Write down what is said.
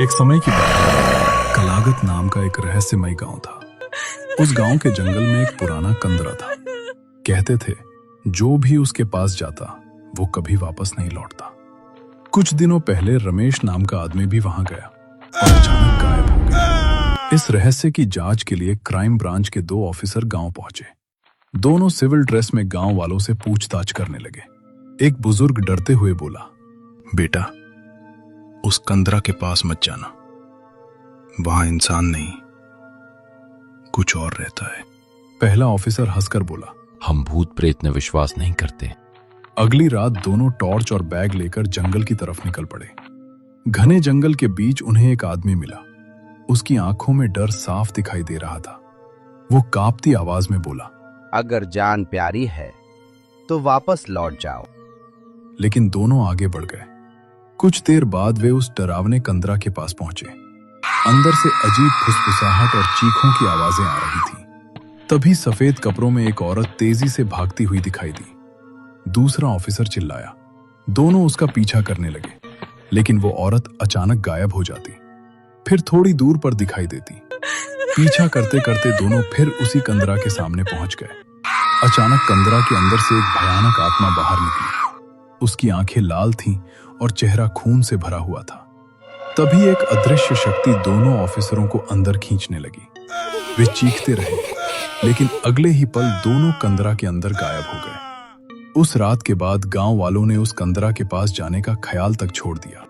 एक समय की बात है, कलागत नाम का एक रहस्यमय गांव था। उस गांव के जंगल में एक पुराना कंदरा था। कहते थे जो भी उसके पास जाता वो कभी वापस नहीं लौटता। कुछ दिनों पहले रमेश नाम का आदमी भी वहां गया और अचानक गायब हो गया। इस रहस्य की जांच के लिए क्राइम ब्रांच के 2 ऑफिसर गांव पहुंचे। दोनों सिविल ड्रेस में गांव वालों से पूछताछ करने लगे। एक बुजुर्ग डरते हुए बोला, बेटा, उस कंदरा के पास मत जाना। वहां इंसान नहीं, कुछ और रहता है। पहला ऑफिसर हंसकर बोला, हम भूत प्रेत में विश्वास नहीं करते। अगली रात दोनों टॉर्च और बैग लेकर जंगल की तरफ निकल पड़े। घने जंगल के बीच उन्हें एक आदमी मिला। उसकी आंखों में डर साफ दिखाई दे रहा था। वो कांपती आवाज में बोला, अगर जान प्यारी है तो वापस लौट जाओ। लेकिन दोनों आगे बढ़ गए। कुछ देर बाद वे उस डरावने कंदरा के पास पहुंचे। अंदर से अजीब फुसफुसाहट और चीखों की आवाजें आ रही थीं। तभी सफेद कपड़ों में एक औरत तेजी से भागती हुई दिखाई दी। दूसरा ऑफिसर चिल्लाया। दोनों उसका पीछा करने लगे, लेकिन वो औरत अचानक गायब हो जाती, फिर थोड़ी दूर पर दिखाई देती। पीछा करते करते दोनों फिर उसी कंदरा के सामने पहुंच गए। अचानक कंदरा के अंदर से एक भयानक आत्मा बाहर निकली। उसकी आंखें लाल थीं और चेहरा खून से भरा हुआ था। तभी एक अदृश्य शक्ति दोनों ऑफिसरों को अंदर खींचने लगी। वे चीखते रहे, लेकिन अगले ही पल दोनों कंदरा के अंदर गायब हो गए। उस रात के बाद गांव वालों ने उस कंदरा के पास जाने का ख्याल तक छोड़ दिया।